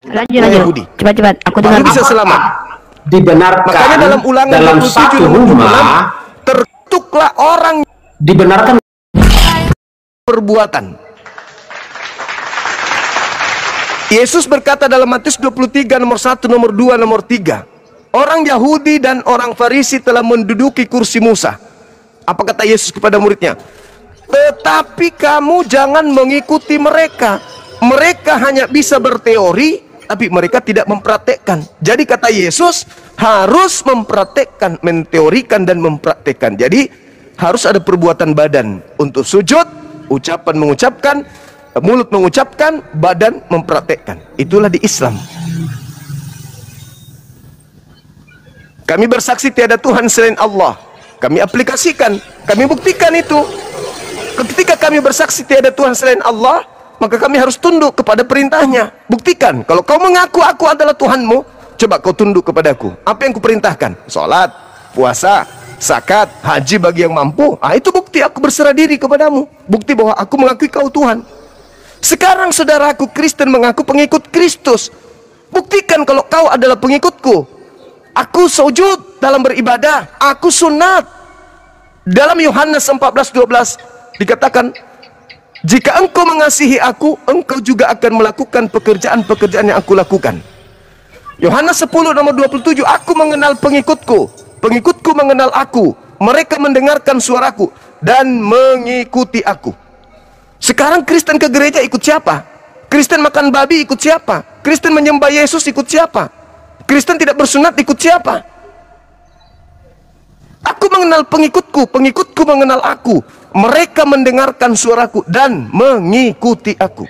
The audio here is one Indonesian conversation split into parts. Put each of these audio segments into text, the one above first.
Lanjut, Yahudi. cepat, aku dengar. Baru bisa selamat. Dibenarkan Makanya dalam Ulangan dalam 27 satu nomor 26, rumah tertuklah orang dibenarkan perbuatan. Yesus berkata dalam Matius 23 nomor 1, nomor 2, nomor 3, orang Yahudi dan orang Farisi telah menduduki kursi Musa. Apa kata Yesus kepada muridnya? Tetapi kamu jangan mengikuti mereka. Mereka hanya bisa berteori, tapi mereka tidak mempraktekkan. Jadi kata Yesus, harus mempraktekkan, menteorikan dan mempraktekkan. Jadi harus ada perbuatan badan untuk sujud, ucapan mengucapkan, mulut mengucapkan, badan mempraktekkan. Itulah di Islam. Kami bersaksi tiada Tuhan selain Allah. Kami aplikasikan, kami buktikan itu. Ketika kami bersaksi tiada Tuhan selain Allah, maka kami harus tunduk kepada perintahnya. Buktikan, kalau kau mengaku aku adalah Tuhanmu, coba kau tunduk kepadaku. Apa yang kuperintahkan? Salat, puasa, zakat, haji bagi yang mampu. Itu bukti aku berserah diri kepadamu. Bukti bahwa aku mengakui kau Tuhan. Sekarang saudaraku Kristen mengaku pengikut Kristus. Buktikan kalau kau adalah pengikutku. Aku sujud dalam beribadah, aku sunat. Dalam Yohanes 14:12 dikatakan, jika engkau mengasihi aku, engkau juga akan melakukan pekerjaan-pekerjaan yang aku lakukan. Yohanes 10 nomor 27, aku mengenal pengikutku, pengikutku mengenal aku, mereka mendengarkan suaraku dan mengikuti aku. Sekarang Kristen ke gereja ikut siapa? Kristen makan babi ikut siapa? Kristen menyembah Yesus ikut siapa? Kristen tidak bersunat ikut siapa? Aku mengenal pengikutku, pengikutku mengenal aku, mereka mendengarkan suaraku dan mengikuti aku.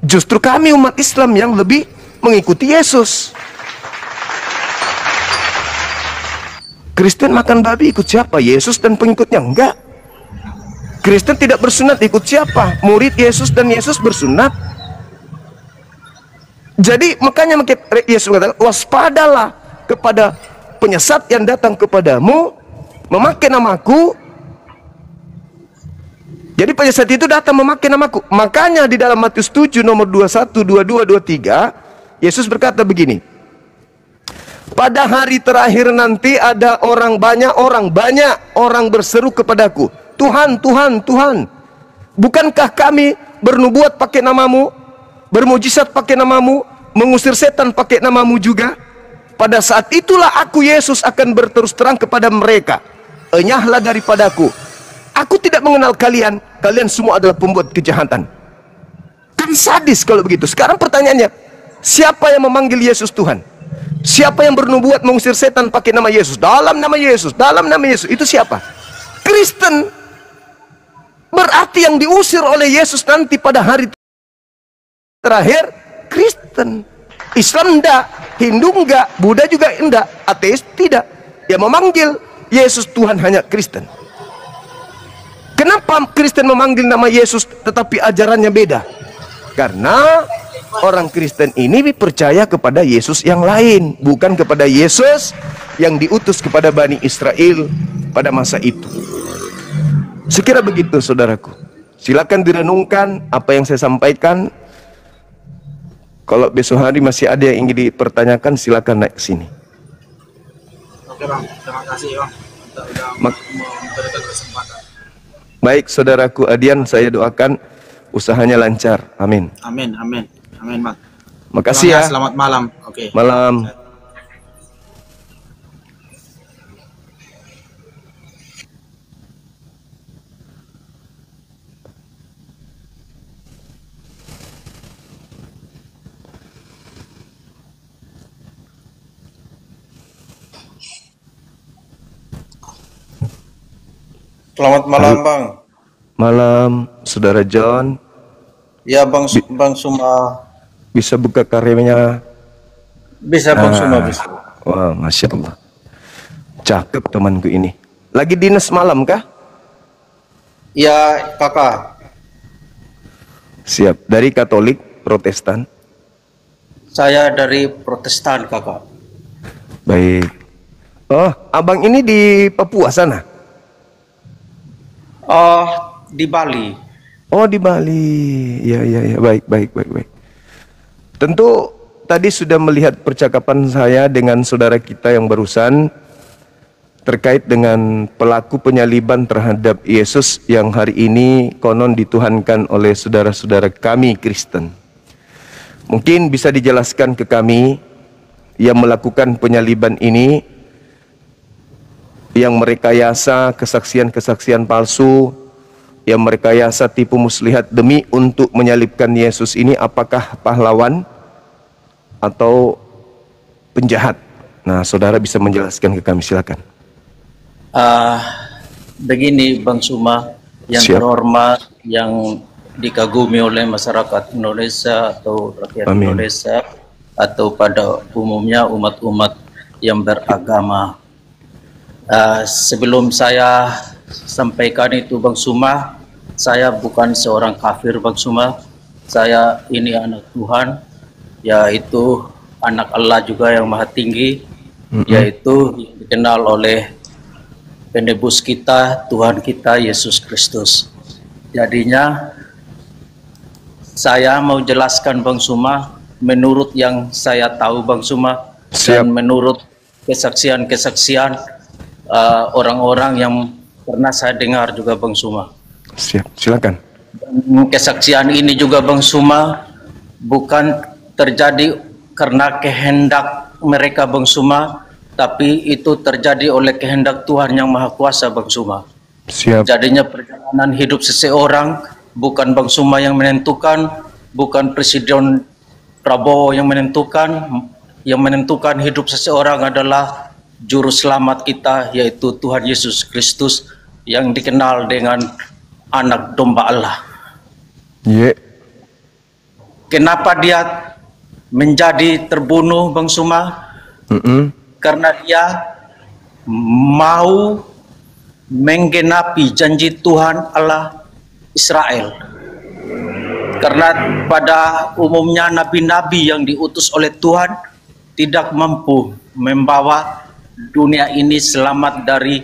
Justru kami umat Islam yang lebih mengikuti Yesus. Kristen makan babi ikut siapa? Yesus dan pengikutnya? Enggak. Kristen tidak bersunat ikut siapa? Murid Yesus dan Yesus bersunat. Jadi makanya Yesus mengatakan, waspadalah kepada penyesat yang datang kepadamu memakai namaku. Jadi penyesat itu datang memakai namaku. Makanya di dalam Matius 7 nomor 21, 22, 23 Yesus berkata begini, pada hari terakhir nanti ada banyak orang berseru kepadaku, Tuhan, Tuhan, Tuhan, bukankah kami bernubuat pakai namamu, bermujizat pakai namamu, mengusir setan pakai namamu juga? Pada saat itulah aku Yesus akan berterus terang kepada mereka, enyahlah daripadaku, aku tidak mengenal kalian, kalian semua adalah pembuat kejahatan. Kan sadis kalau begitu. Sekarang pertanyaannya, siapa yang memanggil Yesus Tuhan? Siapa yang bernubuat mengusir setan pakai nama Yesus? Dalam nama Yesus, dalam nama Yesus, itu siapa? Kristen. Berarti yang diusir oleh Yesus nanti pada hari terakhir Kristen. Islam enggak, Hindu enggak, Buddha juga enggak, ateis tidak. Yang memanggil Yesus Tuhan hanya Kristen. Kenapa Kristen memanggil nama Yesus tetapi ajarannya beda? Karena orang Kristen ini percaya kepada Yesus yang lain, bukan kepada Yesus yang diutus kepada Bani Israel pada masa itu. Sekira begitu saudaraku. Silakan direnungkan apa yang saya sampaikan. Kalau besok hari masih ada yang ingin dipertanyakan, silakan naik ke sini. Oke Bang, terima kasih Bang sudah memberikan kesempatan. Baik saudaraku Adian, saya doakan usahanya lancar. Amin. Amin, amin, amin Bang. Makasih ya. Selamat malam. Oke. Malam. Selamat malam Bang. Malam saudara John. Ya Bang Suma. Bisa buka karyanya? Bisa Bang Suma bisa. Wah, Masya Allah. Cakep temanku ini. Lagi dinas malam kah? Ya kakak. Siap. Dari Katolik, Protestan? Saya dari Protestan kakak. Baik. Oh, abang ini di Papua sana? Oh, di Bali. Oh, di Bali. Ya, ya, ya. Baik, baik, baik, baik. Tentu tadi sudah melihat percakapan saya dengan saudara kita yang barusan terkait dengan pelaku penyaliban terhadap Yesus yang hari ini konon dituhankan oleh saudara-saudara kami Kristen. Mungkin bisa dijelaskan ke kami yang melakukan penyaliban ini, yang merekayasa kesaksian-kesaksian palsu, yang merekayasa tipu muslihat demi untuk menyalibkan Yesus ini, apakah pahlawan atau penjahat? Nah, saudara bisa menjelaskan ke kami, silakan. Begini Bang Suma, yang Siap. terhormat, yang dikagumi oleh masyarakat Indonesia atau rakyat Amin. Indonesia atau pada umumnya umat-umat yang beragama. Sebelum saya sampaikan itu Bang Suma, saya bukan seorang kafir Bang Suma. Saya ini anak Tuhan, yaitu anak Allah juga yang Maha Tinggi, yaitu yang dikenal oleh penebus kita, Tuhan kita Yesus Kristus. Jadinya saya mau jelaskan Bang Suma menurut yang saya tahu Bang Suma. Siap. Dan menurut kesaksian-kesaksian orang-orang yang pernah saya dengar juga Bang Suma. Siap, silakan. Dan kesaksian ini juga Bang Suma bukan terjadi karena kehendak mereka Bang Suma, tapi itu terjadi oleh kehendak Tuhan yang Maha Kuasa Bang Suma. Siap. Jadinya perjalanan hidup seseorang bukan Bang Suma yang menentukan, bukan Presiden Prabowo yang menentukan hidup seseorang adalah Juru Selamat kita, yaitu Tuhan Yesus Kristus yang dikenal dengan anak domba Allah. Ye. Kenapa dia menjadi terbunuh Bang Suma? Karena dia mau menggenapi janji Tuhan Allah Israel. Karena pada umumnya nabi-nabi yang diutus oleh Tuhan tidak mampu membawa dunia ini selamat dari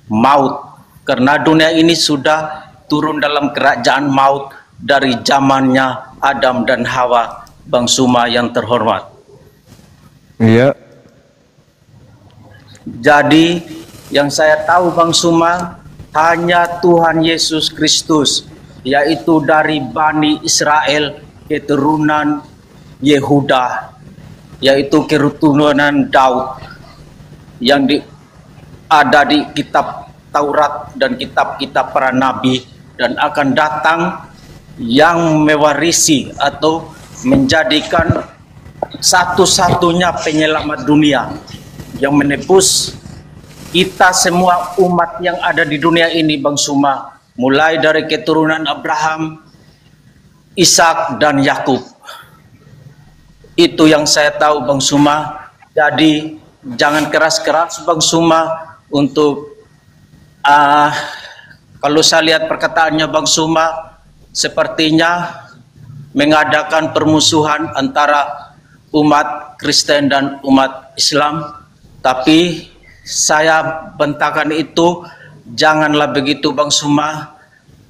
maut. Karena dunia ini sudah turun dalam kerajaan maut dari zamannya Adam dan Hawa, Bang Suma yang terhormat. Iya. Jadi yang saya tahu Bang Suma, hanya Tuhan Yesus Kristus, yaitu dari Bani Israel, keturunan Yehuda, yaitu keturunan Daud, yang ada di kitab Taurat dan kitab-kitab para nabi, dan akan datang yang mewarisi atau menjadikan satu-satunya penyelamat dunia yang menebus kita semua umat yang ada di dunia ini Bang Suma, mulai dari keturunan Abraham, Ishak dan Yakub. Itu yang saya tahu Bang Suma. Jadi jangan keras-keras Bang Suma untuk kalau saya lihat perkataannya Bang Suma sepertinya mengadakan permusuhan antara umat Kristen dan umat Islam. Tapi saya bentakan itu, janganlah begitu Bang Suma.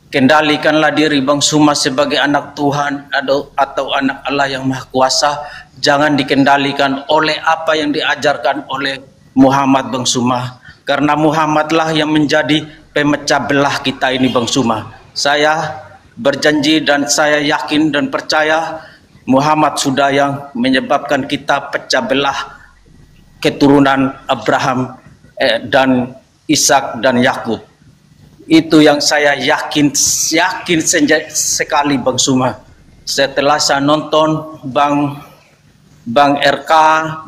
Kendalikanlah diri Bang Suma sebagai anak Tuhan atau anak Allah yang Maha Kuasa. Jangan dikendalikan oleh apa yang diajarkan oleh Muhammad Bang Suma. Karena Muhammadlah yang menjadi pemecah belah kita ini Bang Suma. Saya berjanji dan saya yakin dan percaya Muhammad sudah yang menyebabkan kita pecah belah keturunan Abraham dan Ishak dan Yakub. Itu yang saya yakin sekali Bang Suma. Setelah saya nonton Bang RK,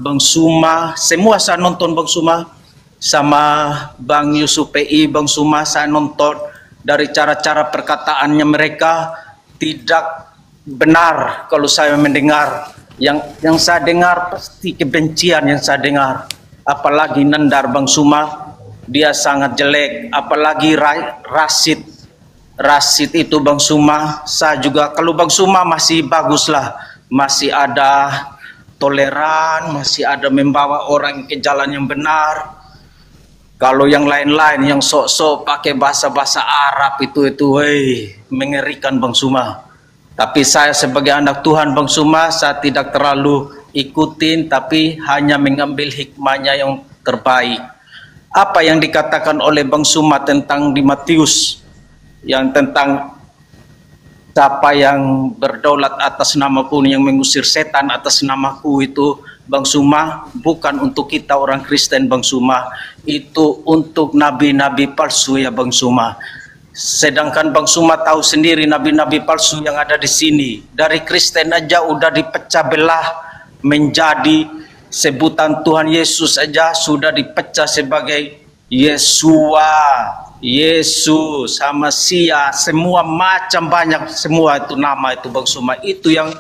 Bang Suma, semua saya nonton Bang Suma, sama Bang Yusuf PI, Bang Suma, saya nonton dari cara-cara perkataannya mereka tidak benar. Kalau saya mendengar yang saya dengar pasti kebencian yang saya dengar, apalagi Nandar Bang Suma, dia sangat jelek, apalagi Rasid itu Bang Suma. Saya juga, kalau Bang Suma masih baguslah, masih ada toleran, masih ada membawa orang ke jalan yang benar. Kalau yang lain-lain yang sok-sok pakai bahasa-bahasa Arab itu mengerikan Bang Suma. Tapi saya sebagai anak Tuhan Bang Suma, saya tidak terlalu ikutin, tapi hanya mengambil hikmahnya yang terbaik. Apa yang dikatakan oleh Bang Suma tentang di Matius, yang tentang siapa yang berdaulat atas namaku, yang mengusir setan atas namaku, itu Bang Suma bukan untuk kita orang Kristen Bang Suma, itu untuk nabi-nabi palsu ya Bang Suma. Sedangkan Bang Suma tahu sendiri nabi-nabi palsu yang ada di sini, dari Kristen aja udah dipecah belah menjadi sebutan Tuhan Yesus aja sudah dipecah sebagai Yesua, Yesus, sama Sia, semua macam banyak, semua itu nama itu Bang Suma. Itu yang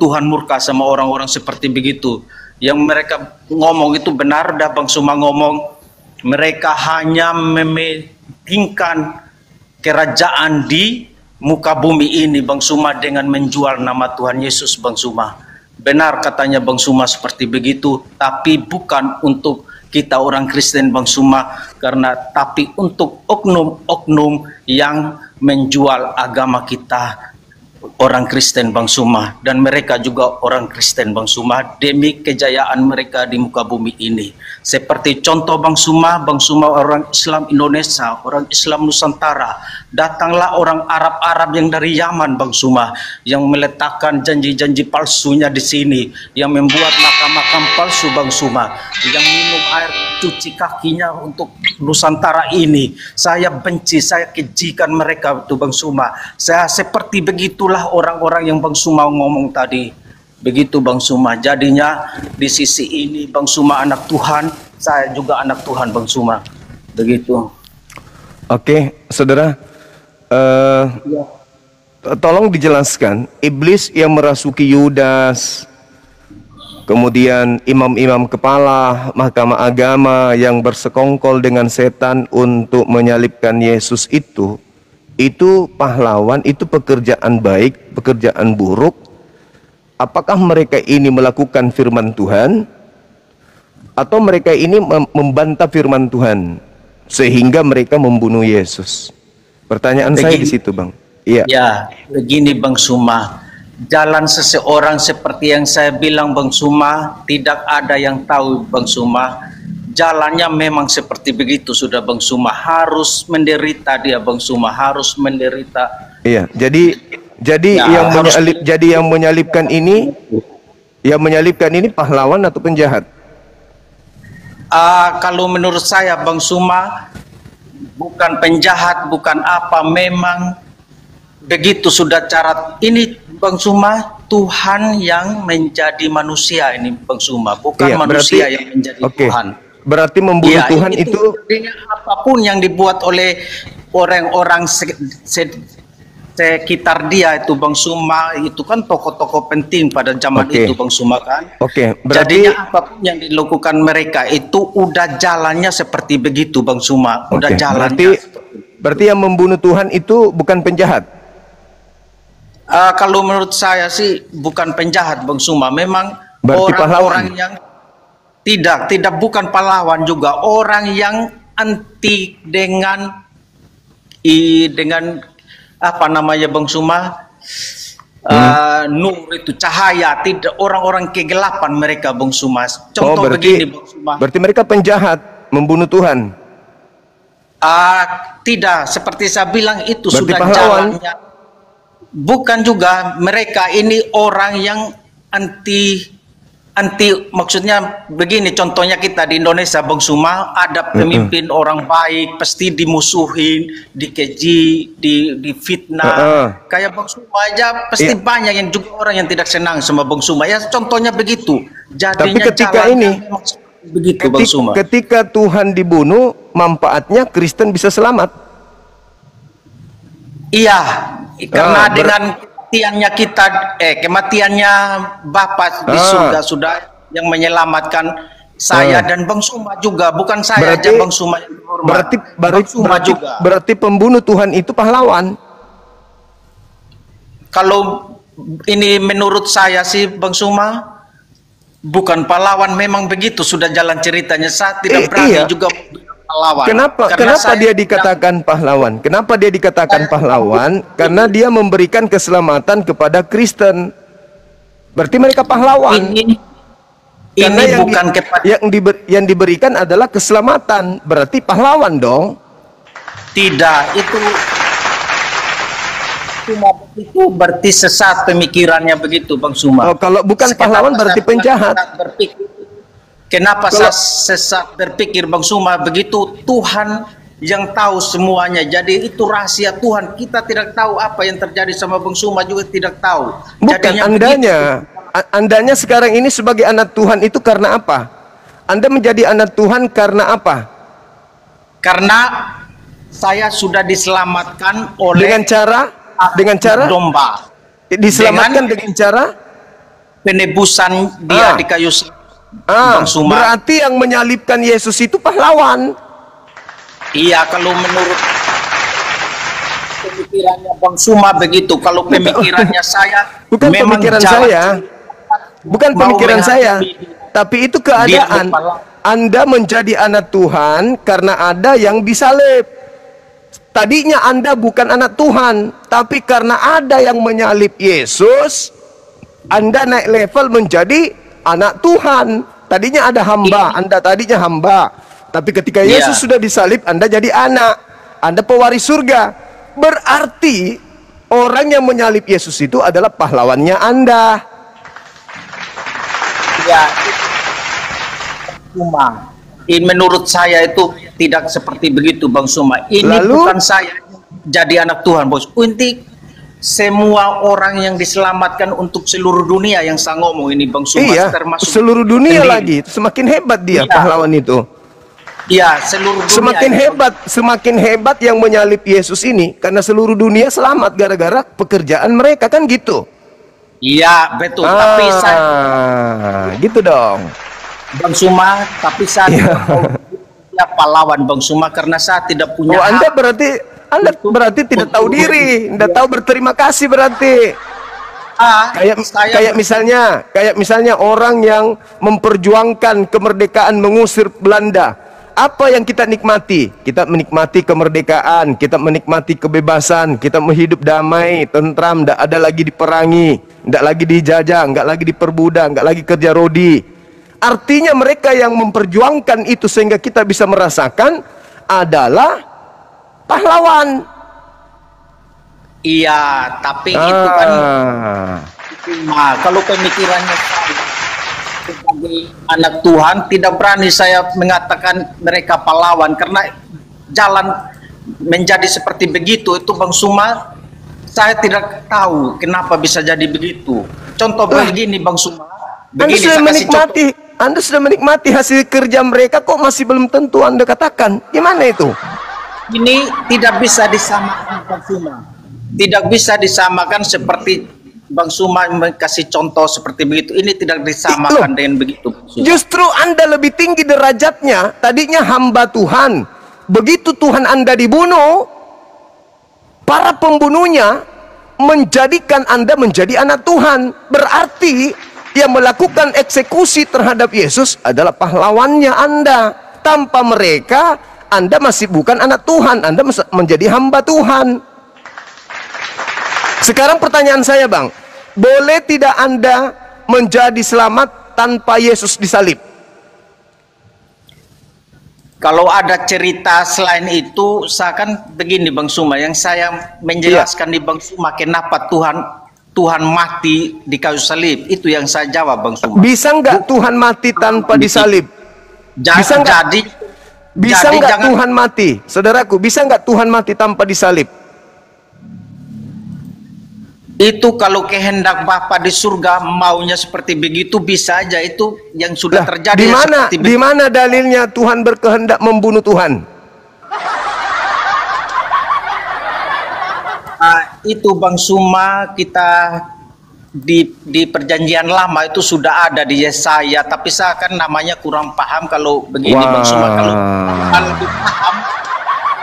Tuhan murka sama orang-orang seperti begitu. Yang mereka ngomong itu benar dah Bang Suma ngomong, mereka hanya mementingkan kerajaan di muka bumi ini Bang Suma dengan menjual nama Tuhan Yesus Bang Suma. Benar katanya Bang Suma seperti begitu, tapi bukan untuk kita orang Kristen Bang Suma, karena tapi untuk oknum-oknum yang menjual agama kita orang Kristen Bang Suma, dan mereka juga orang Kristen Bang Suma demi kejayaan mereka di muka bumi ini. Seperti contoh Bang Suma orang Islam Indonesia, orang Islam Nusantara, datanglah orang Arab-Arab yang dari Yaman Bang Suma, yang meletakkan janji-janji palsunya di sini, yang membuat makam-makam palsu Bang Suma, yang minum air cuci kakinya untuk Nusantara ini. Saya benci, saya kejikan mereka itu Bang Suma. Saya seperti begitulah orang-orang yang Bang Suma ngomong tadi. Begitu Bang Suma. Jadinya di sisi ini Bang Suma anak Tuhan, saya juga anak Tuhan Bang Suma. Begitu. Oke, saudara, tolong dijelaskan, iblis yang merasuki Yudas, kemudian imam-imam kepala mahkamah agama yang bersekongkol dengan setan untuk menyalibkan Yesus itu pahlawan, itu pekerjaan baik, pekerjaan buruk. Apakah mereka ini melakukan firman Tuhan, atau mereka ini membantah firman Tuhan sehingga mereka membunuh Yesus? Pertanyaan saya di situ, Bang. Iya. Ya, begini Bang Suma. Jalan seseorang seperti yang saya bilang Bang Suma, tidak ada yang tahu Bang Suma. Jalannya memang seperti begitu sudah Bang Suma. Harus menderita dia Bang Suma, harus menderita. Iya, jadi ya, yang menyalibkan ini pahlawan atau penjahat? Kalau menurut saya Bang Suma, bukan penjahat, bukan apa, memang begitu sudah cara ini Bang Suma. Tuhan yang menjadi manusia ini Bang Suma, bukan manusia yang menjadi Tuhan. Berarti membunuh Tuhan itu apapun yang dibuat oleh orang-orang sekitar dia itu Bang Suma, itu kan tokoh-tokoh penting pada zaman itu Bang Suma kan. Berarti jadinya apapun yang dilakukan mereka itu udah jalannya seperti begitu Bang Suma, udah jalannya. Berarti yang membunuh Tuhan itu bukan penjahat? Kalau menurut saya sih bukan penjahat Bang Suma, memang orang-orang yang tidak bukan pahlawan juga, orang yang anti dengan apa namanya Bang Suma, nur itu cahaya, tidak orang-orang kegelapan mereka Bang Suma. Contoh begini Bang Suma. Berarti mereka penjahat, membunuh Tuhan? Tidak, seperti saya bilang itu berarti sudah pahlawan? Jalannya. Bukan juga, mereka ini orang yang anti, maksudnya begini, contohnya kita di Indonesia Bang Suma, ada pemimpin orang baik pasti dimusuhin, dikeji, difitnah. Kayak Bang Suma aja pasti banyak yang juga orang yang tidak senang sama Bang Suma. Ya contohnya begitu. Jadinya tapi ketika ini begitu Bang Suma. Ketika Tuhan dibunuh, manfaatnya Kristen bisa selamat. Iya, karena dengan kematiannya kita, kematiannya Bapa di surga sudah yang menyelamatkan saya dan Bang Suma juga, bukan saya aja Bang Suma yang hormat. Berarti pembunuh Tuhan itu pahlawan. Kalau ini menurut saya sih Bang Suma bukan pahlawan, memang begitu sudah jalan ceritanya. Saya tidak berani juga pahlawan. Kenapa Karena saya dia tidak- dikatakan pahlawan? Kenapa dia dikatakan pahlawan? Karena dia memberikan keselamatan kepada Kristen. Berarti mereka pahlawan. Karena ini yang bukan kepada yang diberikan adalah keselamatan. Berarti pahlawan dong. tidak itu berarti sesat pemikirannya begitu Bang Suma. Oh, kalau bukan pahlawan berarti penjahat. Kenapa Kalau- saya sesat berpikir Bang Suma begitu? Tuhan yang tahu semuanya. Jadi itu rahasia Tuhan. Kita tidak tahu apa yang terjadi sama Bang Suma juga tidak tahu. Bukan Jadinya andanya. Andanya sekarang ini sebagai anak Tuhan itu karena apa? Anda menjadi anak Tuhan karena apa? karena saya sudah diselamatkan oleh Dengan cara domba. diselamatkan dengan cara Penebusan dia di kayu salib. Bang Suma. berarti yang menyalibkan Yesus itu pahlawan. Iya, kalau menurut pemikirannya Bang Suma begitu. Kalau pemikirannya saya Bukan memang pemikiran jalan saya. Bukan mau pemikiran saya. menghadapi Tapi itu keadaan. Anda menjadi anak Tuhan karena ada yang disalib. Tadinya Anda bukan anak Tuhan, tapi karena ada yang menyalib Yesus, Anda naik level menjadi anak Tuhan. Tadinya ada hamba, Anda tadinya hamba. Tapi ketika Yesus sudah disalib, Anda jadi anak. Anda pewaris surga. Berarti orang yang menyalib Yesus itu adalah pahlawannya Anda. Ya, Suma. Ini menurut saya itu tidak seperti begitu Bang Suma. Ini Lalu? bukan saya jadi anak Tuhan, Bos. Untuk semua orang yang diselamatkan untuk seluruh dunia yang saya ngomong ini Bang Suma, Iya, termasuk seluruh dunia sendiri. lagi. Semakin hebat dia Iya. pahlawan itu. Iya, seluruh dunia. Semakin hebat yang menyalib Yesus ini karena seluruh dunia selamat gara-gara pekerjaan mereka, kan gitu. Iya, betul. Tapi saya Gitu dong. Bang Suma, tapi saya tidak tahu dia pahlawan Bang Suma karena saya tidak punya Oh, Anda hak. berarti tidak tahu diri, tidak tahu berterima kasih berarti. Kayak misalnya orang yang memperjuangkan kemerdekaan mengusir Belanda. Apa yang kita nikmati? Kita menikmati kemerdekaan, kita menikmati kebebasan, kita hidup damai, tentram, tidak ada lagi diperangi, tidak lagi dijajah, nggak lagi diperbudak, nggak lagi kerja rodi. Artinya mereka yang memperjuangkan itu sehingga kita bisa merasakan adalah pahlawan. Iya, tapi itu kan kalau pemikirannya saya sebagai anak Tuhan tidak berani saya mengatakan mereka pahlawan karena jalan menjadi seperti begitu itu Bang Suma, saya tidak tahu kenapa bisa jadi begitu. Contoh begini Bang Suma. Anda sudah menikmati hasil kerja mereka, kok masih belum tentu Anda katakan? Gimana itu? Ini tidak bisa disamakan Bang Suma. Tidak bisa disamakan seperti Bang Suma kasih contoh seperti begitu. Ini tidak disamakan dengan begitu Bang Suma. Justru Anda lebih tinggi derajatnya. Tadinya hamba Tuhan. Begitu Tuhan Anda dibunuh, para pembunuhnya menjadikan Anda menjadi anak Tuhan. Berarti yang melakukan eksekusi terhadap Yesus adalah pahlawannya Anda. Tanpa mereka, Anda masih bukan anak Tuhan. Anda menjadi hamba Tuhan. Sekarang pertanyaan saya, Bang. Boleh tidak Anda menjadi selamat tanpa Yesus disalib? Kalau ada cerita selain itu, saya kan begini Bang Suma. Yang saya menjelaskan di Bang Suma, kenapa Tuhan mati di kayu salib, itu yang saya jawab Bang Suma. Bisa nggak Tuhan mati tanpa disalib? Bisa nggak Tuhan mati, saudaraku? Bisa nggak Tuhan mati tanpa disalib? Itu kalau kehendak Bapa di surga maunya seperti begitu bisa aja, itu yang sudah terjadi. Di mana dalilnya Tuhan berkehendak membunuh Tuhan? Itu Bang Suma, kita di perjanjian lama itu sudah ada di Yesaya, tapi saya kan namanya kurang paham kalau begini Bang Suma. Kalau lebih paham,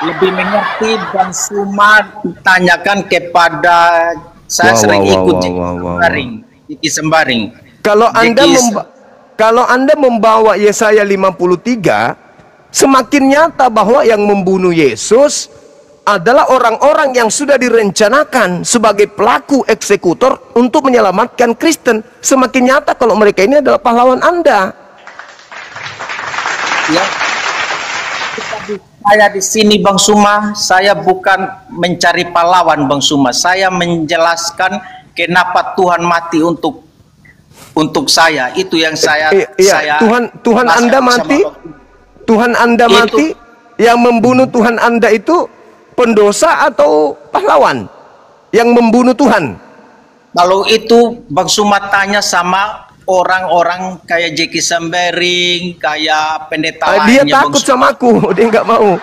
lebih mengerti Bang Suma tanyakan kepada saya sering ikut Diki Sembaring. Kalau Anda membawa Yesaya 53, Semakin nyata bahwa yang membunuh Yesus adalah orang-orang yang sudah direncanakan sebagai pelaku eksekutor untuk menyelamatkan Kristen. Semakin nyata kalau mereka ini adalah pahlawan Anda. Ya. Saya di sini Bang Suma, saya bukan mencari pahlawan Bang Suma. Saya menjelaskan kenapa Tuhan mati untuk saya. Itu yang saya Tuhan Anda mati. Tuhan Anda mati. Yang membunuh Tuhan Anda itu pendosa atau pahlawan yang membunuh Tuhan? Kalau itu Bang Suma tanya sama orang-orang kayak Jeki Sembering, kayak pendeta Dia lainnya, takut Bang Suma. sama aku, dia nggak mau.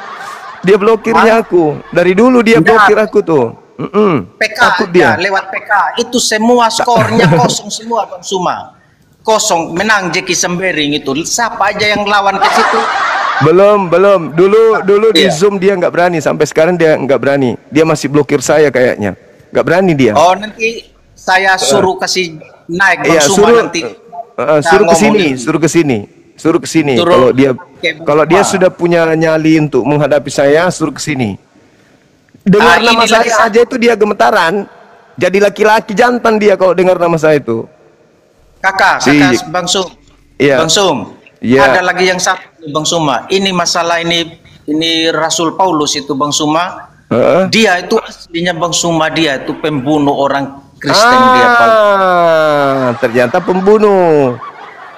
Dia blokirnya aku. Dari dulu dia blokir aku tuh. PK Takut dia dia. lewat PK. Itu semua skornya kosong semua Bang Suma. Kosong, menang Jeki Sembering itu. Siapa aja yang lawan ke situ? Belum. Dulu di Iya. Zoom dia nggak berani. Sampai sekarang dia nggak berani. Dia masih blokir saya kayaknya. Nggak berani dia. Oh, nanti saya suruh kasih naik Bang Iya, Suma suruh nanti. suruh ke sini, ngomongin. suruh ke sini. Suruh Kalau dia Bang Suma. sudah punya nyali untuk menghadapi saya, suruh ke sini. Dengar nama ini saya lagi aja itu dia gemetaran. Jadi laki-laki jantan dia kalau dengar nama saya itu. Kakak Bang Sum. Iya. Bang Sum. Iya. Ada lagi yang satu Bang Suma. Ini masalah ini Rasul Paulus itu Bang Suma. Heeh. Dia itu aslinya Bang Suma, dia itu pembunuh orang Kristen dia Pak. Ternyata pembunuh.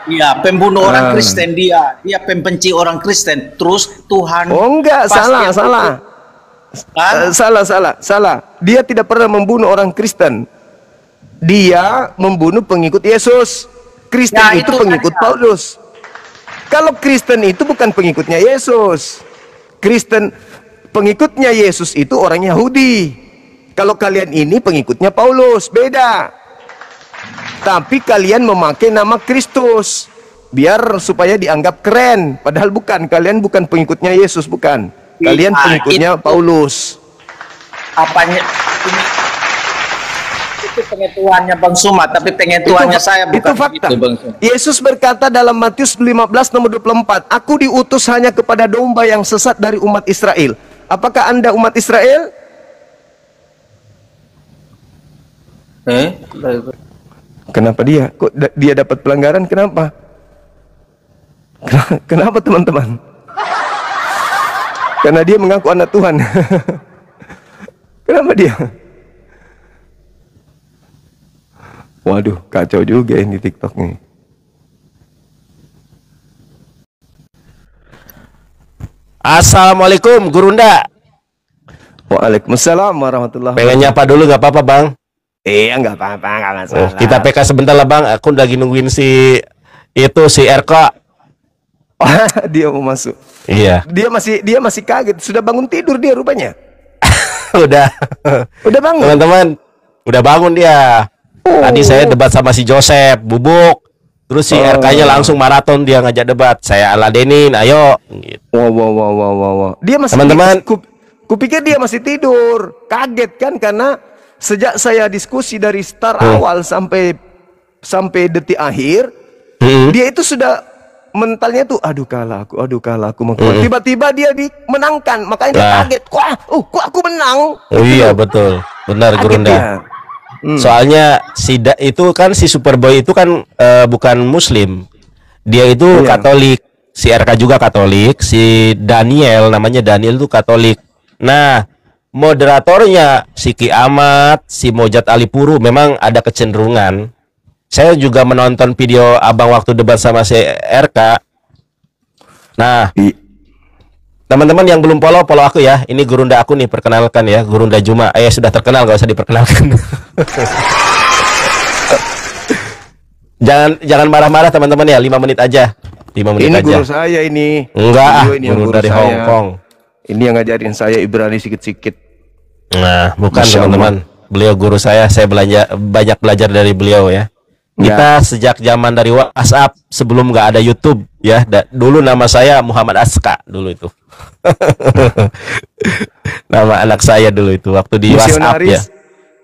Iya, pembunuh orang Kristen dia. Dia pembenci orang Kristen. Terus Tuhan Oh enggak, pasti salah. Hah? Salah. Dia tidak pernah membunuh orang Kristen. Dia membunuh pengikut Yesus. Kristen Ya, itu itu pengikut saja. Paulus. Kalau Kristen itu bukan pengikutnya Yesus. Kristen pengikutnya Yesus itu orang Yahudi. Kalau kalian ini pengikutnya Paulus, beda. Tapi kalian memakai nama Kristus biar supaya dianggap keren, padahal bukan. Kalian bukan pengikutnya Yesus, bukan. Kalian Iya, pengikutnya itu. Paulus. Apanya itu pengetahuannya Bang Suma, tapi pengetahuannya saya bukan itu fakta. begitu, Bang Suma. Yesus berkata dalam Matius 15 nomor 24, "Aku diutus hanya kepada domba yang sesat dari umat Israel." Apakah Anda umat Israel? Kenapa dia? Kok dia dapat pelanggaran? Kenapa? Kenapa teman-teman? Karena dia mengaku anak Tuhan. Kenapa dia? Waduh, kacau juga ini TikTok nih. Assalamualaikum Gurunda. Waalaikumsalam warahmatullahi Pengen nyapa dulu gak apa-apa Bang? Iya nggak apa-apa, nggak masalah. Kita PK sebentar lah Bang. Aku lagi nungguin si RK. Dia mau masuk. Iya. Dia masih kaget. Sudah bangun tidur dia rupanya. Udah. Udah bangun. Teman-teman, udah bangun dia. Tadi saya debat sama si Joseph, Bubuk. Terus si RK-nya langsung maraton, dia ngajak debat. Saya aladenin, ayo. Gitu. Wow. Dia masih Teman-teman. kupikir dia masih tidur. Kaget kan karena sejak saya diskusi dari start awal sampai detik akhir, dia itu sudah mentalnya tuh aduh kalah aku tiba-tiba dia dimenangkan, makanya dia kaget. Kok aku menang? Oh iya betul. Benar Kaget Gurunda. dia. Soalnya itu kan si Superboy itu kan bukan Muslim, dia itu Iya. Katolik, si RK juga Katolik, si Daniel namanya Daniel itu Katolik. Nah moderatornya si Ki Amat, si Mojat Alipuru memang ada kecenderungan. Saya juga menonton video abang waktu debat sama si RK. Nah teman-teman yang belum follow aku ya. Ini Gurunda aku nih, perkenalkan ya, Gurunda Juma. Sudah terkenal, gak usah diperkenalkan. Jangan marah-marah teman-teman ya, 5 menit aja. 5 menit Ini aja. guru saya ini. Enggak, Ini yang guru dari saya. Hong Kong. Ini yang ngajarin saya Ibrani sikit-sikit. Nah, bukan Masya teman-teman. Beliau guru saya banyak belajar dari beliau ya. Kita sejak zaman dari WhatsApp sebelum nggak ada YouTube ya. Dulu nama saya Muhammad Aska dulu itu. Nama anak saya dulu itu waktu di WhatsApp ya.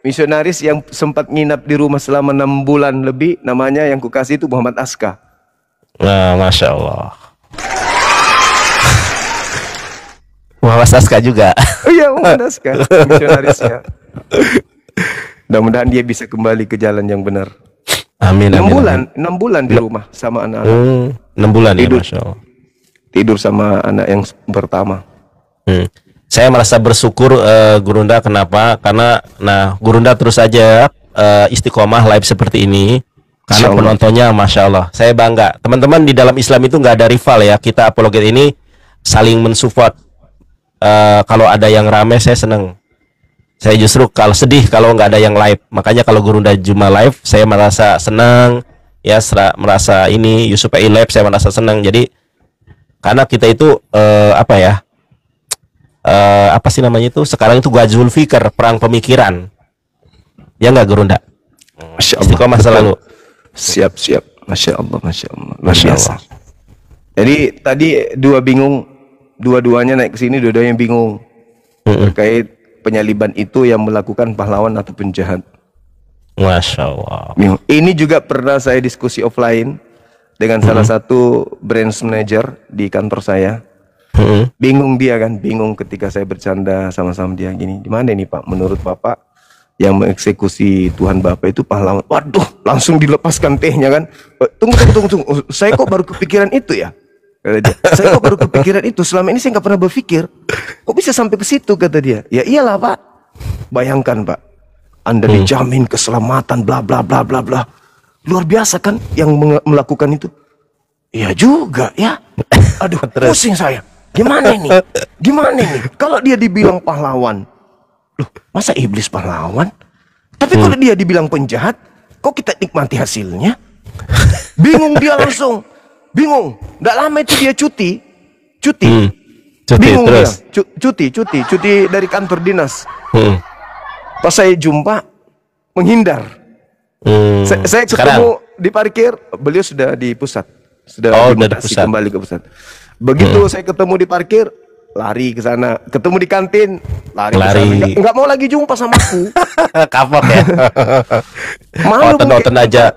Misionaris yang sempat nginap di rumah selama 6 bulan lebih, namanya yang kukasih itu Muhammad Aska. Nah, Masya Allah. Muhammad Saska juga. Oh iya, Muhammad Saska, misionarisnya. Mudah-mudahan dia bisa kembali ke jalan yang benar. Amin. 6 amin, bulan, amin. 6 bulan di rumah sama anak-anak. 6 bulan ya, Tidur. Masya Allah. Tidur sama anak yang pertama. Saya merasa bersyukur Gurunda, kenapa? Karena Gurunda terus aja istiqomah live seperti ini. Karena Insya Allah. penontonnya Masya Allah. Saya bangga. Teman-teman, di dalam Islam itu nggak ada rival ya. Kita apologet ini saling mensupport. Kalau ada yang rame saya seneng. Saya justru kalau sedih kalau nggak ada yang live. Makanya kalau Gurunda Juma live saya merasa senang. Ya merasa ini Yusuf AI live saya merasa senang. Jadi karena kita itu apa sih namanya itu sekarang itu Ghazul Fikr, perang pemikiran. Ya nggak Gurunda? Masya Allah. Istiqomah selalu. Siap. Masya Allah, Masya Allah. Luar Masya biasa. Allah. Jadi tadi dua-duanya naik ke sini, dua-duanya bingung terkait penyaliban itu yang melakukan pahlawan atau penjahat. Masya Allah. Bingung. Ini juga pernah saya diskusi offline dengan salah satu branch manager di kantor saya. Bingung dia kan, bingung ketika saya bercanda sama-sama dia gini. Gimana nih Pak, menurut Bapak yang mengeksekusi Tuhan Bapak itu pahlawan? Waduh, langsung dilepaskan tehnya kan. Tunggu. Saya kok baru kepikiran itu ya? Kata dia. Saya kok baru kepikiran itu, selama ini saya nggak pernah berpikir. Kok bisa sampai ke situ, kata dia. Ya iyalah Pak. Bayangkan Pak, Anda dijamin keselamatan bla bla bla bla bla. Luar biasa kan yang melakukan itu? Iya juga ya. Aduh, pusing saya. Gimana ini? Kalau dia dibilang pahlawan, loh, masa iblis pahlawan? Tapi kalau dia dibilang penjahat, kok kita nikmati hasilnya? Bingung dia langsung. Bingung. Nggak lama itu dia cuti. Bingung terus. dia. Cuti dari kantor dinas. Pas saya jumpa, menghindar. Saya ketemu di parkir, beliau sudah di pusat. Sudah dimutasi kembali ke pusat. Begitu saya ketemu di parkir, lari ke sana. Ketemu di kantin, lari. Ke sana. Nggak mau lagi jumpa sama aku. Kapok ya. Malu Oten aja.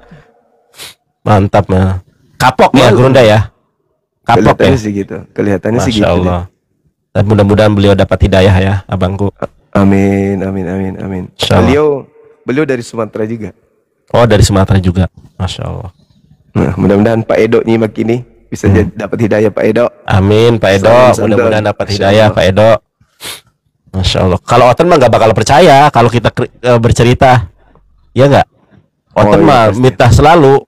Mantap mah. Kapok ya Gurunda ya. Kapok kelihatannya ya. sih gitu. Kelihatannya Masya sih gitu. Allah. Dan mudah-mudahan beliau dapat hidayah ya, abangku. Amin. Insya Allah. Beliau dari Sumatera juga. Oh, dari Sumatera juga. Masya Allah. Nah, mudah-mudahan Pak Edo nyimak ini bisa dapat hidayah Pak Edo. Amin Pak Edo. Mudah-mudahan dapat hidayah Pak Edo. Masya Allah. Kalau Oten mah nggak bakal percaya kalau kita bercerita, ya nggak? Oten mah mitah selalu.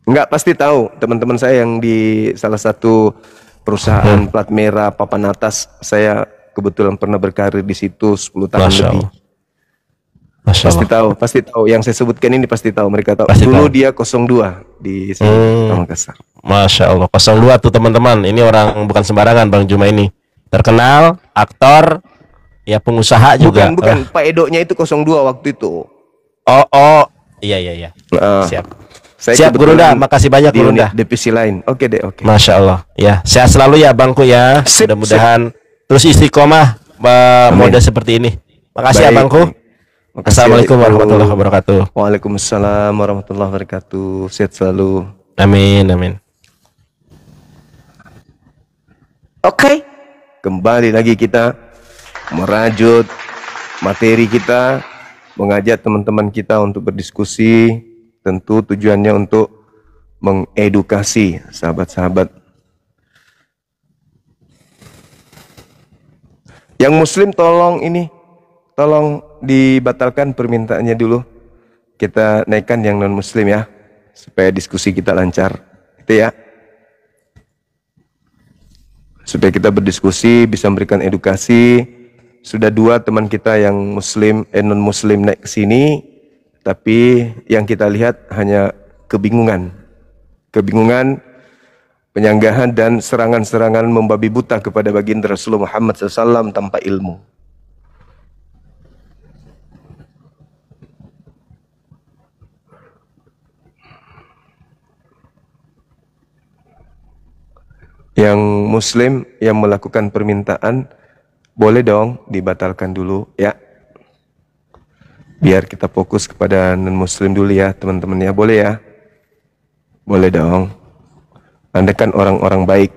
Enggak, pasti tahu teman-teman saya yang di salah satu perusahaan plat merah papan atas, saya kebetulan pernah berkarir di situ 10 tahun Masya lebih. Allah. Masya Allah. Pasti tahu. Yang saya sebutkan ini pasti tahu. Mereka tahu. Pasti Dulu tahu. dia 02 di sini, Makassar. Masya Allah. 02 tuh teman-teman. Ini orang bukan sembarangan Bang Juma ini. Terkenal, aktor, ya pengusaha juga. Bukan. Pak Edo-nya itu 02 waktu itu. Oh. Iya. Siap. Saya Siap Gurunda, makasih banyak di Gurunda. unit divisi lain. Oke. Masya Allah. Ya, sehat selalu ya Bangku ya. Sip, Mudah-mudahan terus istiqomah mode seperti ini. Makasih ya Baik. Bangku. Makasih, Assalamualaikum Adik. warahmatullahi wabarakatuh. Waalaikumsalam warahmatullahi wabarakatuh. Sehat selalu. Amin. Oke. Kembali lagi kita merajut materi kita, mengajak teman-teman kita untuk berdiskusi. Tentu tujuannya untuk mengedukasi sahabat-sahabat. Yang Muslim tolong dibatalkan permintaannya dulu. Kita naikkan yang non-Muslim ya, supaya diskusi kita lancar. Itu ya. Supaya kita berdiskusi, bisa memberikan edukasi. Sudah 2 teman kita yang Muslim, non-Muslim naik ke sini. Tapi yang kita lihat hanya kebingungan, penyanggahan dan serangan-serangan membabi buta kepada baginda Rasulullah Muhammad SAW tanpa ilmu. Yang Muslim yang melakukan permintaan boleh dong dibatalkan dulu ya. Biar kita fokus kepada non-Muslim dulu ya teman-teman ya. Boleh ya? Boleh dong. Anda kan orang-orang baik.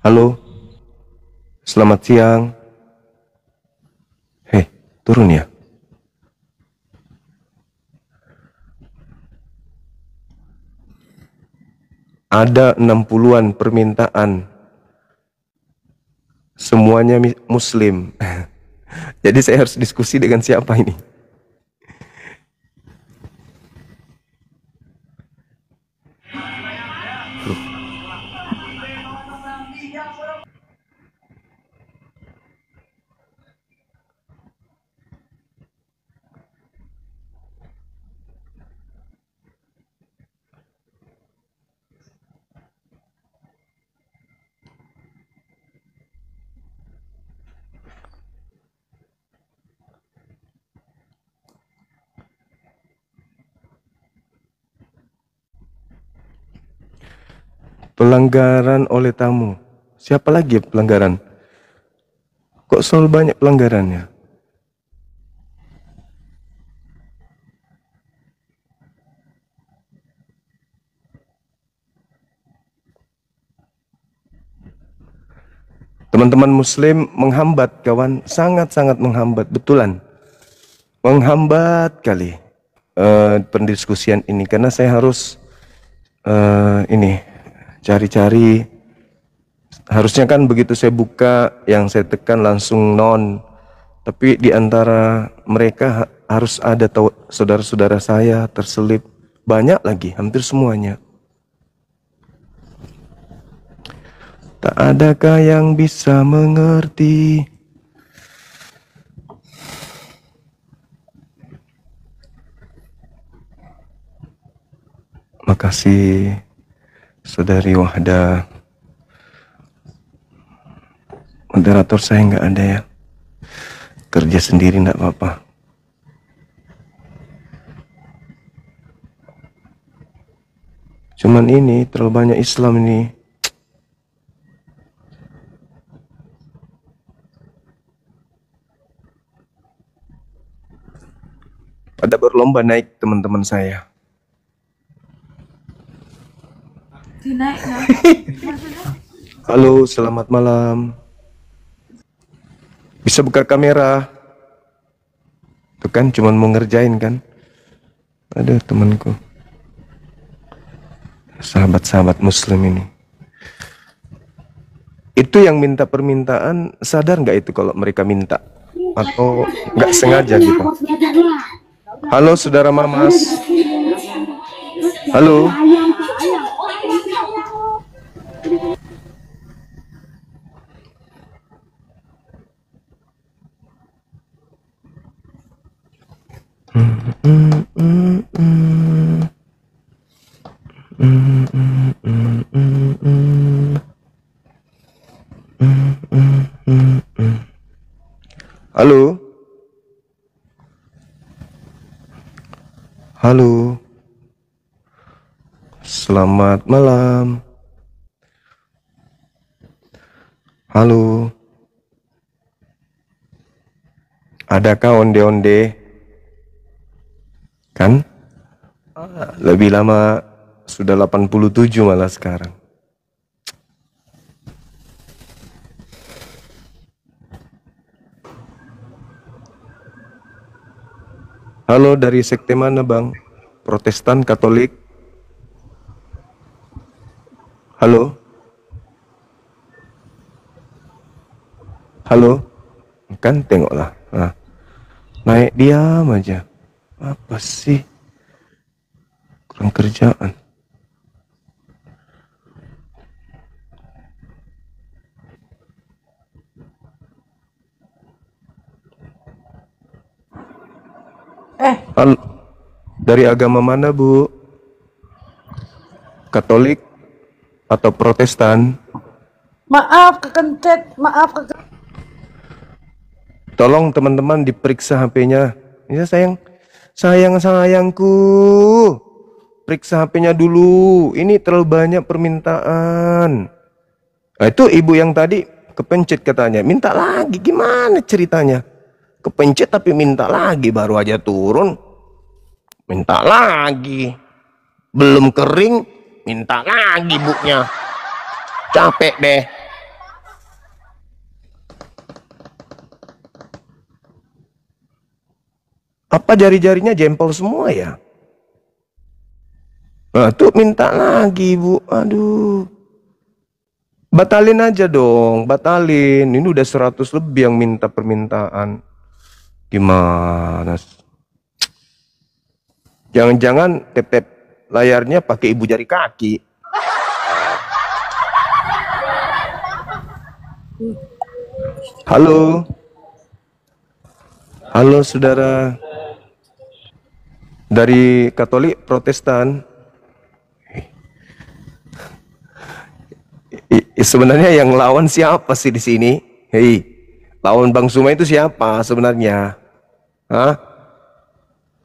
Halo, selamat siang. Hei, turun ya. Ada 60-an permintaan. Semuanya muslim. Jadi saya harus diskusi dengan siapa ini? Pelanggaran oleh tamu. Siapa lagi ya pelanggaran? Kok selalu banyak pelanggarannya? Teman-teman muslim menghambat kawan, sangat-sangat menghambat, betulan. Menghambat kali pendiskusian ini karena saya harus ini cari-cari. Harusnya kan begitu saya buka yang saya tekan langsung non. Tapi di antara mereka harus ada saudara-saudara saya terselip, banyak lagi, hampir semuanya. Tak adakah yang bisa mengerti? Makasih Saudari Wahda. Moderator saya nggak ada ya. Kerja sendiri nggak apa-apa. Cuman ini terlalu banyak Islam ini. Pada berlomba naik teman-teman saya. Halo, selamat malam. Bisa buka kamera? Tuh kan, cuman mau ngerjain kan? Ada temanku. Sahabat-sahabat muslim ini. Itu yang minta permintaan, sadar nggak itu kalau mereka minta? Atau nggak sengaja gitu? Halo, saudara Mamas. Halo. Halo. Halo. Selamat malam. Halo. Adakah onde-onde? Kan? Lebih lama, sudah 87 malah sekarang. Halo, dari sekte mana bang? Protestan, Katolik? Halo? Halo? Kan tengoklah. Nah, naik diam aja. Apa sih? Kurang kerjaan. Halo. Dari agama mana bu? Katolik atau Protestan? Maaf kekencet, maaf kekencet. Tolong teman-teman diperiksa HP-nya. Ya sayangku, periksa HP-nya dulu. Ini terlalu banyak permintaan. Nah, itu ibu yang tadi kepencet katanya, minta lagi. Gimana ceritanya? Kepencet tapi minta lagi, baru aja turun minta lagi, belum kering minta lagi bunya. Capek deh. Apa jari-jarinya jempol semua ya? Nah, tuh minta lagi, Bu. Aduh. Batalin aja dong, batalin. Ini udah 100 lebih yang minta permintaan. Gimana? Jangan-jangan tap-tap layarnya pakai ibu jari kaki. Halo. Halo saudara. Dari Katolik Protestan. Sebenarnya yang lawan siapa sih di sini? Hei, lawan Bang Suma itu siapa sebenarnya? Hah?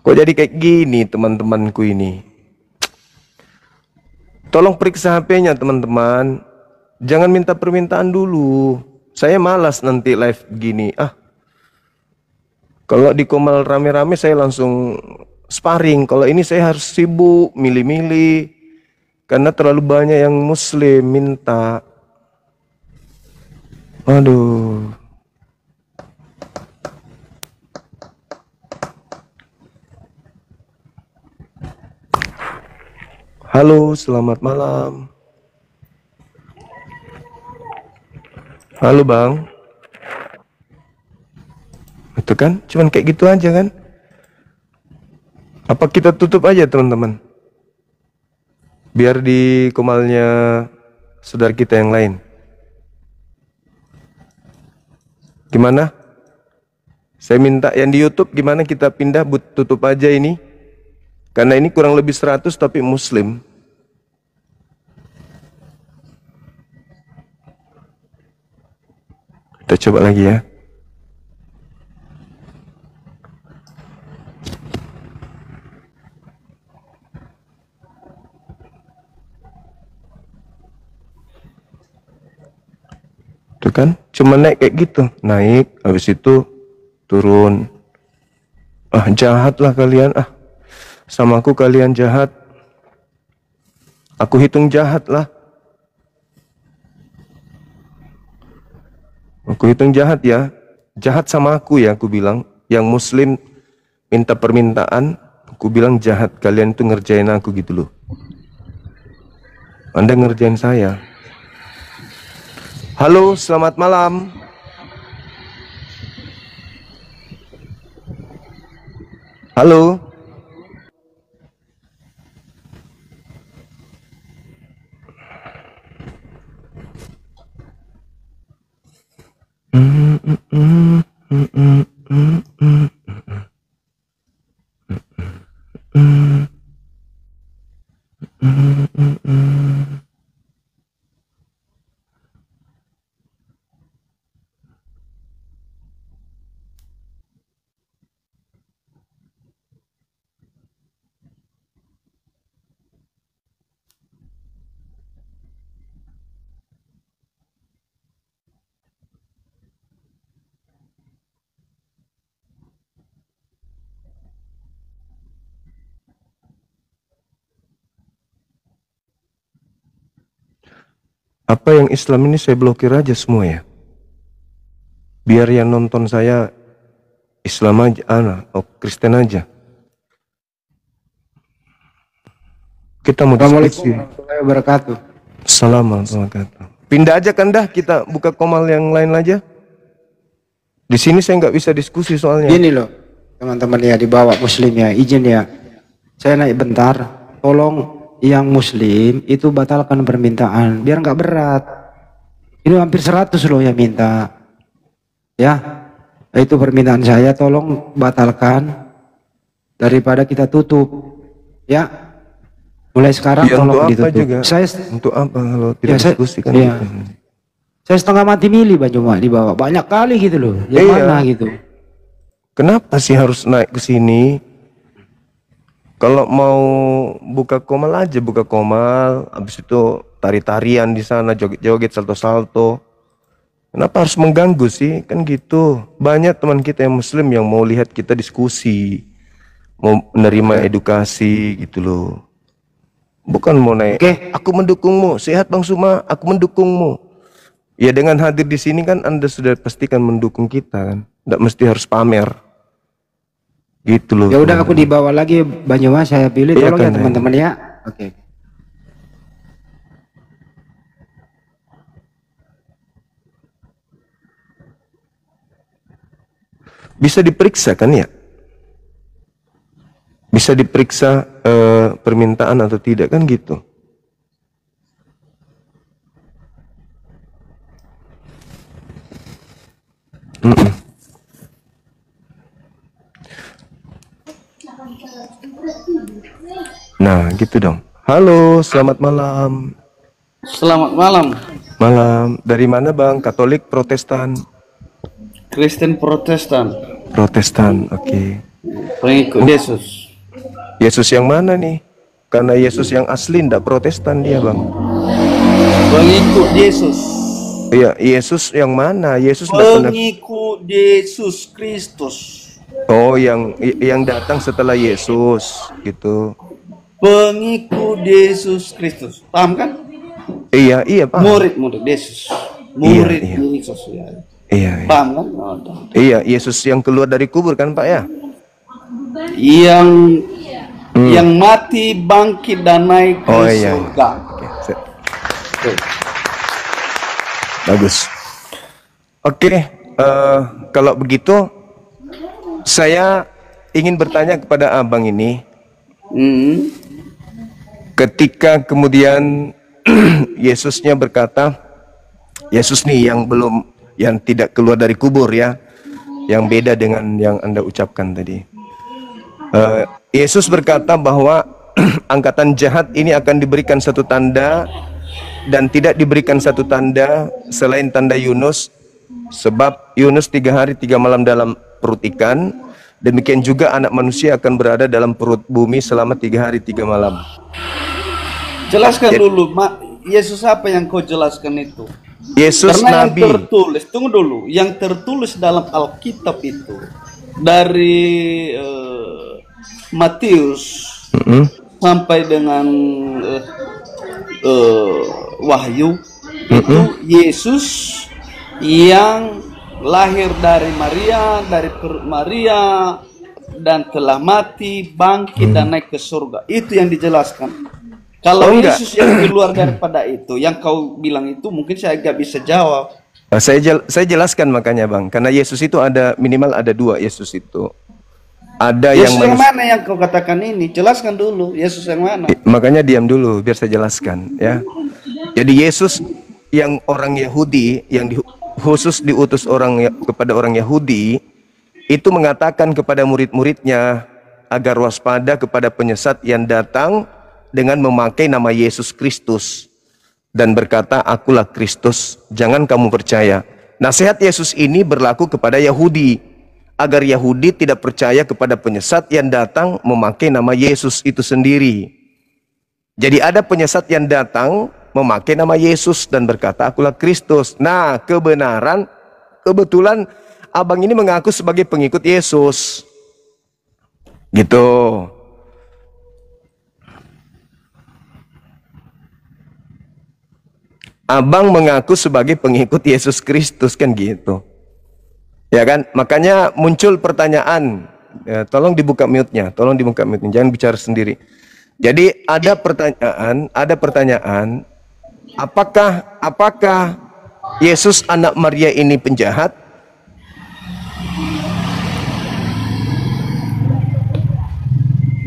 Kok jadi kayak gini teman-temanku ini? Tolong periksa HP-nya teman-teman. Jangan minta permintaan dulu. Saya malas nanti live gini. Kalau di Komal rame-rame saya langsung sparring. Kalau ini saya harus sibuk milih-milih. Karena terlalu banyak yang muslim minta. Aduh. Halo, selamat malam. Halo Bang. Itu kan, cuman kayak gitu aja kan? Apa kita tutup aja teman-teman? Biar di komalnya saudara kita yang lain. Gimana? Saya minta yang di YouTube gimana kita pindah tutup aja ini. Karena ini kurang lebih 100 tapi muslim. Kita coba lagi ya. Tuh kan, cuma naik kayak gitu, naik, habis itu turun. Jahat lah kalian, sama aku kalian jahat. Aku hitung jahat lah. Aku hitung jahat ya, jahat sama aku ya, aku bilang. Yang muslim minta permintaan, aku bilang jahat. Kalian itu ngerjain aku gitu loh. Anda ngerjain saya. Halo, selamat malam. Halo. Apa yang Islam ini saya blokir aja semua ya. Biar yang nonton saya Islam aja, Kristen aja. Kita mau diskusi. Warahmatullahi wabarakatuh. Assalamualaikum warahmatullahi wabarakatuh. Pindah aja kan dah, kita buka komal yang lain aja. Di sini saya nggak bisa diskusi soalnya. Gini loh, teman-teman ya, dibawa muslim ya, izin ya. Saya naik bentar, tolong yang muslim itu batalkan permintaan, biar nggak berat. Ini hampir 100 loh yang minta. Ya, itu permintaan saya, tolong batalkan daripada kita tutup. Ya, mulai sekarang Ya, tolong untuk apa ditutup. juga? Saya Untuk apa kalau tidak Ya, diskusi kan? iya. Saya setengah mati milih Bang dibawa banyak kali gitu loh. Yang Iya. mana gitu? Kenapa sih harus naik ke sini? Kalau mau buka komal aja, buka komal, habis itu tari-tarian di sana, joget-joget, salto-salto. Kenapa harus mengganggu sih? Kan gitu. Banyak teman kita yang muslim yang mau lihat kita diskusi, mau menerima edukasi gitu loh. Bukan mau naik. Oke. Aku mendukungmu, sehat Bang Suma, aku mendukungmu. Ya dengan hadir di sini kan Anda sudah pastikan mendukung kita kan. Tidak mesti harus pamer. Gitu loh. Ya udah, aku dibawa lagi Banyumas, saya pilih. Iya, Tolong ya kan, teman-teman ya. Oke. Bisa diperiksa kan ya? Bisa diperiksa permintaan atau tidak kan gitu. Nah, gitu dong. Halo, selamat malam. Selamat malam. Malam. Dari mana Bang? Katolik, Protestan? Kristen Protestan. Protestan, oke. Pengikut Yesus. Yesus yang mana nih? Karena Yesus yang asli ndak Protestan dia Bang. Pengikut Yesus. Iya, Yesus yang mana? Yesus ndak pernah. Pengikut Yesus Kristus. Oh, yang datang setelah Yesus, gitu. Pengikut Yesus Kristus. Paham kan? Iya, paham. Murid Yesus. Murid Iya. Yesus ya. Iya. Paham kan? Oh, Iya, Yesus yang keluar dari kubur kan Pak ya? Yang mati, bangkit dan naik ke surga. Oke, bagus. Oke, kalau begitu saya ingin bertanya kepada Abang ini. Ketika kemudian Yesusnya berkata, Yesus nih yang tidak keluar dari kubur ya, yang beda dengan yang Anda ucapkan tadi. Yesus berkata bahwa angkatan jahat ini akan diberikan satu tanda dan tidak diberikan satu tanda selain tanda Yunus, sebab Yunus 3 hari 3 malam dalam perut ikan. Demikian juga anak manusia akan berada dalam perut bumi selama 3 hari 3 malam. Jelaskan dulu, Yesus apa yang kau jelaskan itu? Yesus Karena Nabi. yang tertulis, tunggu dulu, yang tertulis dalam Alkitab itu dari Matius sampai dengan Wahyu itu Yesus yang lahir dari Maria, dari perut Maria, dan telah mati, bangkit dan naik ke surga. Itu yang dijelaskan. Kalau Yesus yang keluar daripada itu, yang kau bilang itu mungkin saya agak bisa jawab. Saya jelaskan makanya Bang, karena Yesus itu minimal ada 2 Yesus itu. Ada Yesus yang manusia. mana yang kau katakan ini? Jelaskan dulu, Yesus yang mana? Makanya diam dulu biar saya jelaskan ya. Jadi Yesus yang orang Yahudi, yang khusus diutus kepada orang Yahudi, itu mengatakan kepada murid-muridnya agar waspada kepada penyesat yang datang dengan memakai nama Yesus Kristus dan berkata, akulah Kristus, jangan kamu percaya. Nasihat Yesus ini berlaku kepada Yahudi, agar Yahudi tidak percaya kepada penyesat yang datang memakai nama Yesus itu sendiri. Jadi ada penyesat yang datang memakai nama Yesus dan berkata, akulah Kristus. Nah, kebetulan Abang ini mengaku sebagai pengikut Yesus. Gitu. Abang mengaku sebagai pengikut Yesus Kristus kan gitu. Ya kan? Makanya muncul pertanyaan. Ya, tolong dibuka mute-nya, jangan bicara sendiri. Jadi ada pertanyaan, apakah Yesus anak Maria ini penjahat?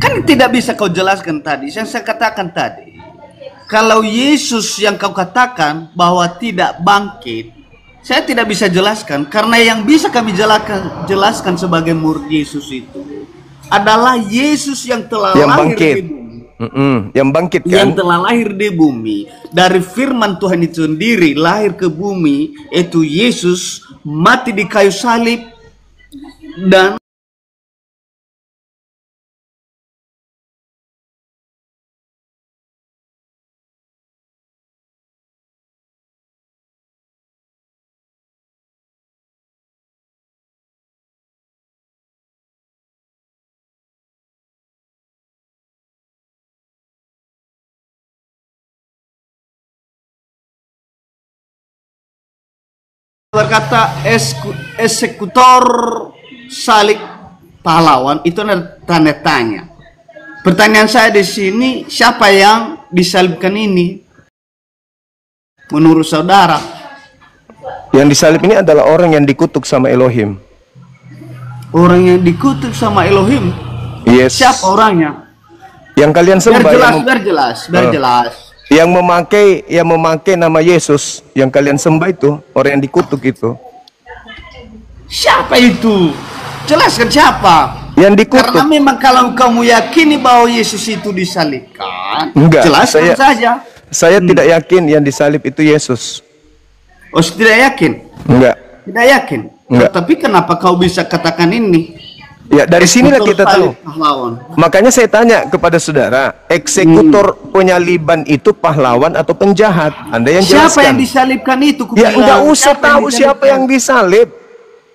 Kan tidak bisa kau jelaskan tadi, yang saya katakan tadi. Kalau Yesus yang kau katakan bahwa tidak bangkit, saya tidak bisa jelaskan, karena yang bisa kami jelaskan sebagai murid Yesus itu adalah Yesus yang telah lahir di bumi. Yang bangkit kan? Yang telah lahir di bumi dari firman Tuhan itu sendiri, lahir ke bumi, itu Yesus mati di kayu salib dan berkata eksekutor salib pahlawan itu ada tanda tanya. Pertanyaan saya di sini, siapa yang disalibkan ini? Menurut saudara? Yang disalib ini adalah orang yang dikutuk sama Elohim. Orang yang dikutuk sama Elohim? Yes. Siapa orangnya? Yang kalian sembah. Biar jelas. Yang memakai nama Yesus, yang kalian sembah itu, orang yang dikutuk itu. Siapa itu? Jelaskan siapa? Yang dikutuk. Karena memang kalau kamu yakini bahwa Yesus itu disalibkan, enggak, jelaskan saja. Saya tidak yakin yang disalib itu Yesus. Oh, tidak yakin? Enggak. Tidak yakin? Enggak. Tapi kenapa kau bisa katakan ini? Ya, dari sinilah kita tahu. Pahlawan. Makanya saya tanya kepada saudara, eksekutor penyaliban itu pahlawan atau penjahat? Anda yang jelaskan. Siapa yang disalibkan itu? Ya, enggak usah tahu siapa yang disalib.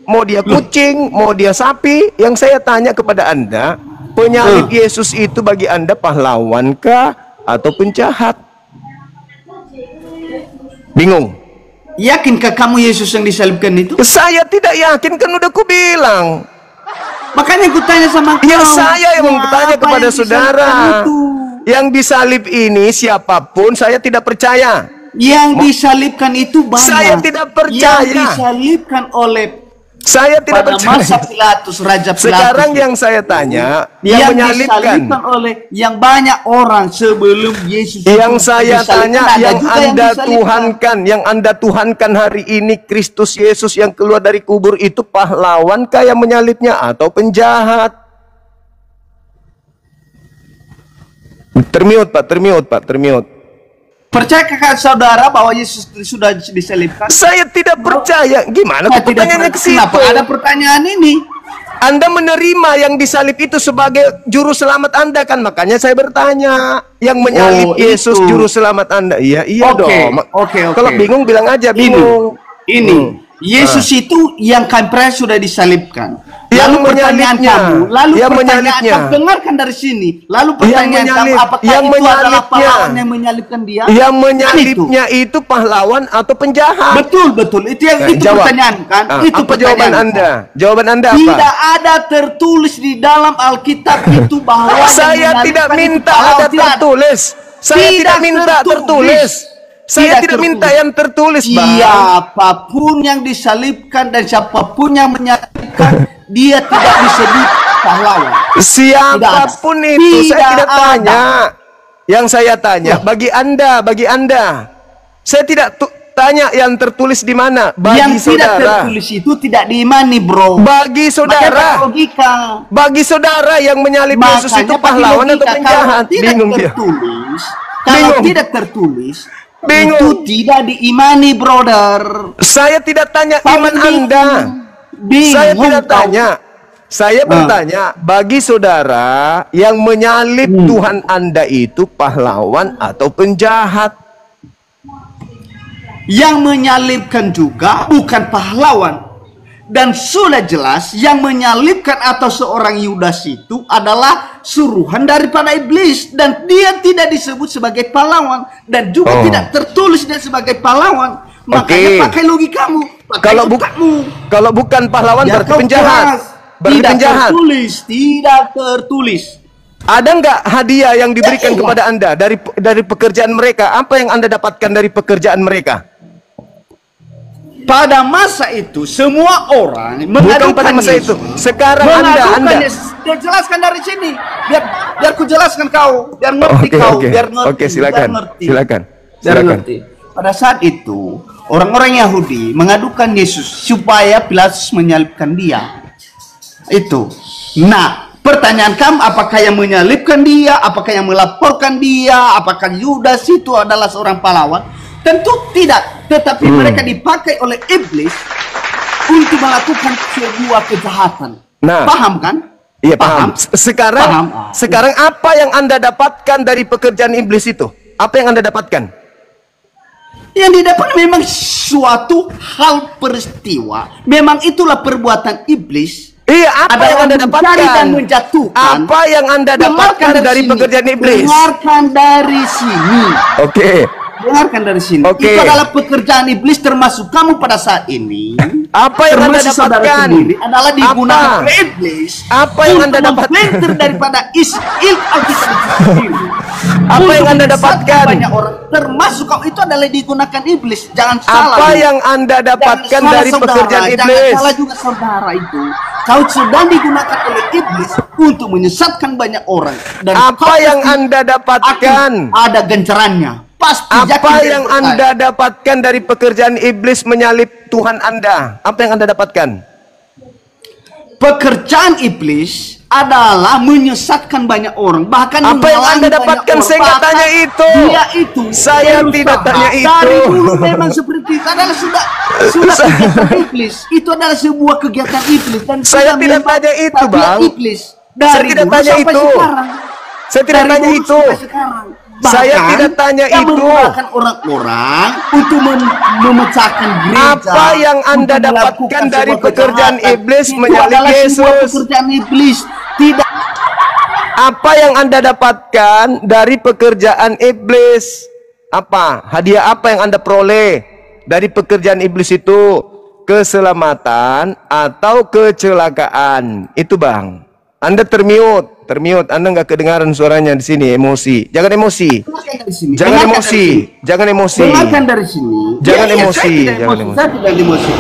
Mau dia kucing, mau dia sapi. Yang saya tanya kepada Anda, penyalib Yesus itu bagi Anda pahlawankah atau penjahat? Bingung? Yakinkah kamu Yesus yang disalibkan itu? Saya tidak yakin, kan udah ku bilang. Makanya aku tanya sama kau. Ya, saya yang bertanya kepada saudara. Yang disalib ini siapapun, saya tidak percaya. Yang disalibkan itu banyak. Saya tidak percaya. Yang disalibkan oleh saya tidak pada percaya. masa Pilatus, Raja Pilatus. Sekarang yang saya tanya, yang menyalibkan disalibkan oleh yang banyak orang sebelum Yesus. Yang saya tanya, yang Anda tuhankan, yang Anda tuhankan hari ini, Kristus Yesus yang keluar dari kubur itu pahlawankah yang menyalibnya atau penjahat? Termute Pak. Percayakah saudara bahwa Yesus sudah disalibkan? Saya tidak percaya. Gimana pertanyaannya ke situ? Kenapa ada pertanyaan ini? Anda menerima yang disalib itu sebagai juru selamat Anda kan? Makanya saya bertanya. Yang menyalib Yesus itu juru selamat Anda. Iya dong. Oke. Kalau bingung bilang aja bingung. Ini Yesus itu yang kampret sudah disalibkan. Yang pertanyaan kamu, yang menyalibnya. kamu dengarkan dari sini. Lalu pertanyaan kamu, apakah yang itu adalah menyalibnya. pahlawan yang menyalibkan dia? Yang menyalibnya itu pahlawan atau penjahat? Betul. Itu yang itu pertanyaan kan? Itu apa jawaban Anda? Jawaban Anda apa? Tidak ada tertulis di dalam Alkitab itu bahwa saya tidak minta ada tertulis. Saya tidak minta tertulis. Saya tidak minta yang tertulis, Bang. Siapapun yang disalibkan dan siapapun yang menyalibkan, dia tidak disebut pahlawan. Siapapun itu, saya tidak tanya. Yang saya tanya, bagi Anda. Saya tidak tanya yang tertulis di mana. Bagi yang saudara. Tidak tertulis itu tidak diimani, bro. Bagi saudara. Bagi saudara yang menyalib Yesus itu pahlawan atau penjahat? Bingung dia. Kalau tidak tertulis, itu tidak diimani, brother. Saya tidak tanya iman Anda. Saya tidak tanya. Saya bertanya, bagi saudara yang menyalib Tuhan Anda itu pahlawan atau penjahat? Yang menyalibkan juga bukan pahlawan. Dan sudah jelas yang menyalibkan atau seorang Yudas itu adalah suruhan daripada iblis. Dan dia tidak disebut sebagai pahlawan. Dan juga tidak tertulis dia sebagai pahlawan. Makanya pakai logikamu. Kalau bukan pahlawan berarti penjahat. Tidak tertulis. Ada nggak hadiah yang diberikan kepada Anda dari pekerjaan mereka? Apa yang Anda dapatkan dari pekerjaan mereka? Pada masa itu semua orang bukan pada masa itu. Sekarang Anda jelaskan dari sini. Biar ku jelaskan kau, biar ngerti kau, biar ngerti. Oke, silakan. Pada saat itu orang-orang Yahudi mengadukan Yesus supaya Pilatus menyalibkan dia. Itu. Nah, pertanyaan kamu, apakah yang menyalibkan dia, apakah yang melaporkan dia, apakah Yudas itu adalah seorang pahlawan? Tentu tidak, tetapi mereka dipakai oleh iblis untuk melakukan sebuah kejahatan. Nah, paham kan? Iya, paham. Sekarang apa yang Anda dapatkan dari pekerjaan iblis itu? Apa yang Anda dapatkan? Yang didapat memang suatu hal peristiwa. Memang itulah perbuatan iblis. Iya, apa yang Anda dapatkan? Dan menjatuhkan. Apa yang Anda dapatkan dari pekerjaan iblis? Dengarkan dari sini. Oke. Dengarkan dari sini. Itu adalah pekerjaan iblis termasuk kamu pada saat ini. Apa yang Anda termasuk saudara dapatkan? sendiri adalah digunakan Apa? oleh iblis Apa yang Anda untuk dapatkan? memfilter daripada ilmu Alkitab itu sendiri. Apa Untuk yang Anda menyesatkan dapatkan? banyak orang, termasuk kau itu adalah digunakan iblis. Jangan salah. Apa Bu. yang Anda Jangan dapatkan salah, dari saudara. pekerjaan Jangan iblis? salah juga saudara itu. Kau sedang digunakan oleh iblis untuk menyesatkan banyak orang. Dan Apa kau yang pasti Anda dapatkan? akan ada gencerannya. Pasti yakin Apa dan yang percaya. Anda dapatkan dari pekerjaan iblis menyalip Tuhan Anda? Apa yang Anda dapatkan? Pekerjaan iblis adalah menyesatkan banyak orang, bahkan Apa yang menghalangi Anda banyak dapatkan? orang. Saya nggak Bahkan tanya itu. Dia itu. Saya berusaha. tidak tanya itu. Dari dulu memang seperti itu adalah sudah kegiatan iblis. Itu adalah sebuah kegiatan iblis dan Saya sudah tidak memang tanya itu, tabiat Bang. Iblis. Dari Saya tidak dulu tanya sampai itu. sekarang. Saya tidak Dari tanya dulu itu. sampai sekarang. Saya Bahkan, tidak tanya dia itu. menggunakan orang-orang untuk memecahkan gereja. Apa yang Anda untuk dapatkan melakukan dari sebuah pekerjaan kejahatan. iblis Itu menyalip adalah sebuah Yesus? pekerjaan iblis. Tidak Apa yang Anda dapatkan dari pekerjaan iblis? Apa? Hadiah apa yang Anda peroleh dari pekerjaan iblis itu? Keselamatan atau kecelakaan? Itu, Bang. Anda termute. Anda nggak kedengaran suaranya di sini, emosi. Jangan emosi. dengarkan dari sini. Jangan Dengarkan emosi. dari sini. Jangan emosi. Dengarkan dari sini. Jangan Ya, emosi, saya tidak jangan emosi. emosi. Saya tidak emosi.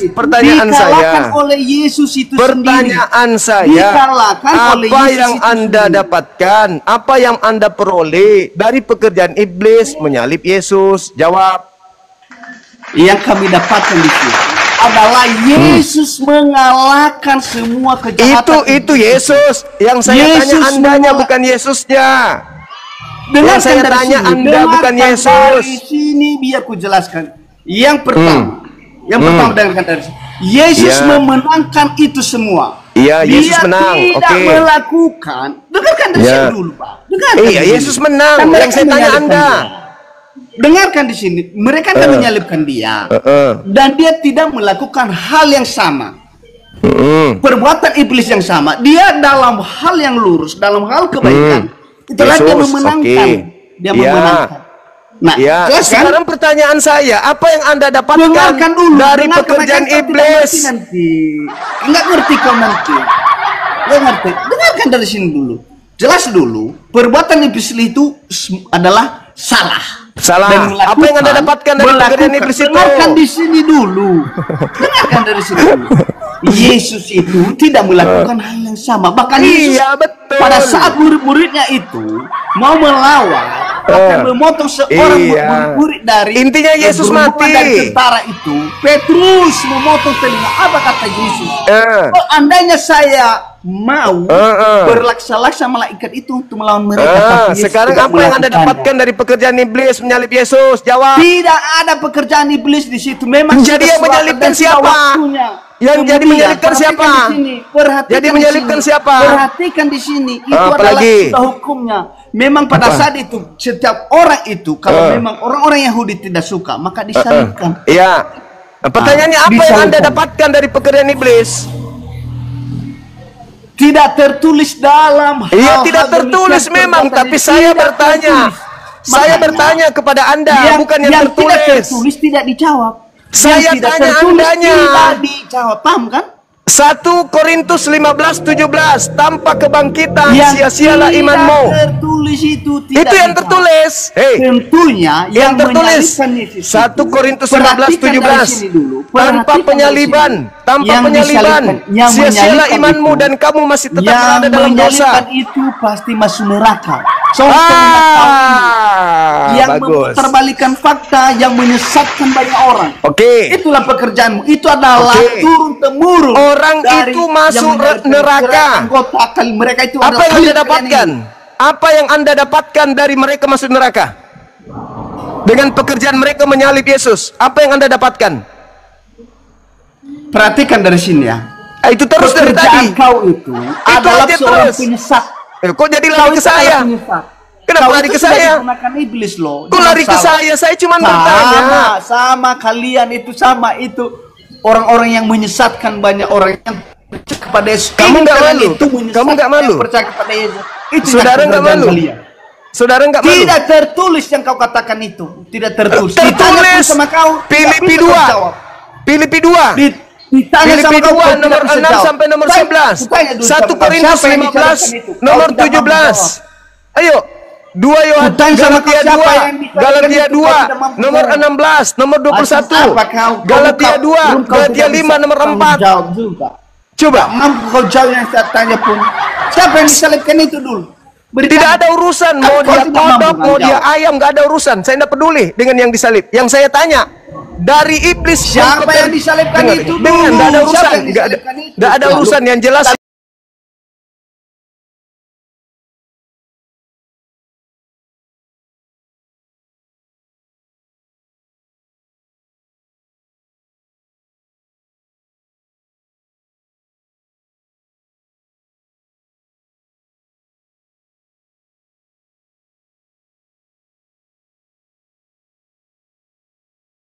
Pertanyaan saya. Dikalahkan oleh Yesus itu Pertanyaan sendiri. saya, Dikalahkan oleh apa Yesus yang itu Anda sendiri. dapatkan? Apa yang Anda peroleh dari pekerjaan iblis menyalip Yesus? Jawab. Yang kami dapatkan di sini adalah Yesus mengalahkan semua kejahatan. Itu Yesus. Yang saya Yesus tanya Andanya menolak- bukan Yesusnya. Dengarkan saya dari tanya sini. Anda bukan Dengarkan Yesus. Dari sini biar ku jelaskan. Yang pertama, dengarkan dari sini. Yesus Ya. memenangkan itu semua. Iya, Yesus Dia menang. tidak Oke. melakukan. Dengarkan dari Ya. sini dulu, Pak. Dengarkan Iya, di sini. Yesus menang. Kan Yang mereka saya tanya menyalibkan Anda. dia. Dengarkan di sini. Mereka kan menyalibkan dia. Dan dia tidak melakukan hal yang sama. Perbuatan iblis yang sama. Dia dalam hal yang lurus, dalam hal kebaikan. Itulah dia Yesus, memenangkan. oke. Dia Ya. memenangkan. Nah, Ya, jelaskan. sekarang pertanyaan saya, apa yang Anda dapatkan Dengarkan dulu. dari Dengarkan, pekerjaan mereka tidak iblis? ngerti nanti. Enggak ngerti kau nanti. Enggak ngerti. Dengarkan dari sini dulu. Jelas dulu, perbuatan iblis itu adalah salah. Salah. Dan Apa yang Anda dapatkan dari pekerjaan iblis itu? Dengarkan di sini dulu. Dengarkan dari sini dulu. Yesus itu tidak melakukan hal yang sama. Bahkan Yesus Iya, betul. pada saat murid-muridnya itu mau melawan, akan memotong seorang Iya. murid dari Intinya Yesus berhubungan mati. dari tentara itu. Petrus memotong telinga. Apa kata Yesus? Oh, andainya saya mau berlaksa-laksa malaikat itu untuk melawan mereka. tapi Yesus Sekarang tidak apa yang Anda melakukannya. dapatkan dari pekerjaan iblis menyalip Yesus? Jawab. Tidak ada pekerjaan iblis di situ. Memang Jadi sudah yang menyalipkan dan sudah siapa? waktunya. Yang jadi Kemudian, menyalipkan perhatikan siapa? di sini, perhatikan Jadi di menyalipkan sini. siapa? Perhatikan di sini. Itu Apa adalah lagi? sudah hukumnya. Memang pada saat itu setiap orang itu kalau memang orang-orang Yahudi tidak suka maka disalibkan. Iya. Pertanyaannya apa yang disalibkan. Anda dapatkan dari pekerjaan iblis? Tidak tertulis dalam Iya, hal-hal tidak tertulis demikian memang, perbuatan tapi itu saya tidak bertanya. tertulis. Saya Makanya, bertanya kepada Anda, bukan yang tidak tertulis. tertulis tidak dijawab. Saya Yang tidak tanya tertulis Andanya. tidak dijawab. Paham kan? 1 Korintus 15:17, tanpa kebangkitan sia-sialah imanmu. Yang tertulis itu tidak Itu yang dijawab. tertulis. Hei, Tentunya yang tertulis menyalibkan Yesus 1 itu, Korintus perhatikan 15:17, dari sini dulu, tanpa perhatikan penyaliban, dari sini. tanpa Yang penyaliban, disalibkan, yang sia-sialah menyalibkan imanmu itu, dan kamu masih tetap yang berada dalam dosa. menyalibkan itu pasti masuk neraka. Yang Bagus. memperbalikan fakta, yang menyesatkan banyak orang. Oke. Itulah pekerjaanmu. Itu adalah Oke. turun temurun. Orang itu masuk neraka. Anggota akal mereka itu Apa yang Anda kalian dapatkan? ini. Apa yang Anda dapatkan dari mereka masuk neraka? Dengan pekerjaan mereka menyalib Yesus, apa yang Anda dapatkan? Perhatikan dari sini ya. Itu terus dari tadi. Pekerjaan kau itu adalah aja seorang terus. penyesat. Kok jadi Kau lari ke itu adalah saya? penyesat. Kenapa Kau lari itu ke sudah saya? digunakan iblis loh. Kok Jangan lari ke salah. saya? Saya cuma bertanya. Sama kalian itu sama itu orang-orang yang menyesatkan banyak orang yang percaya kepada Yesus. Kamu nggak Kalian malu? itu menyesatkan Kamu nggak malu? yang percaya kepada Yesus. Itu Saudara nggak malu? kalian. Saudara nggak malu? Tidak tertulis yang kau katakan itu. Tidak tertulis. Ditanya Tertulis. pun sama kau. Filipi tidak bisa 2. kau jawab. Filipi 2. Ditanya Filipi sama 2 nomor 6 sampai nomor 11. 1 Korintus 15 nomor 17. Ayo. 2 Yohanes, Galatia 2, Galatia 2 nomor 16, nomor 21. Galatia 2, Galatia 5 nomor 4. Jawab juga. Coba. Mampu kau jawab yang saya tanya pun. Siapa yang disalibkan itu dulu? Tidak ada urusan mau Kau dia tidak mampu kodok, mau dia menjawab. ayam, nggak ada urusan. Saya tidak peduli dengan yang disalib. Yang saya tanya dari iblis Siapa yang disalibkan itu dulu? Dengan nggak ada Siapa urusan, yang disalibkan itu? nggak ada urusan. Yang jelas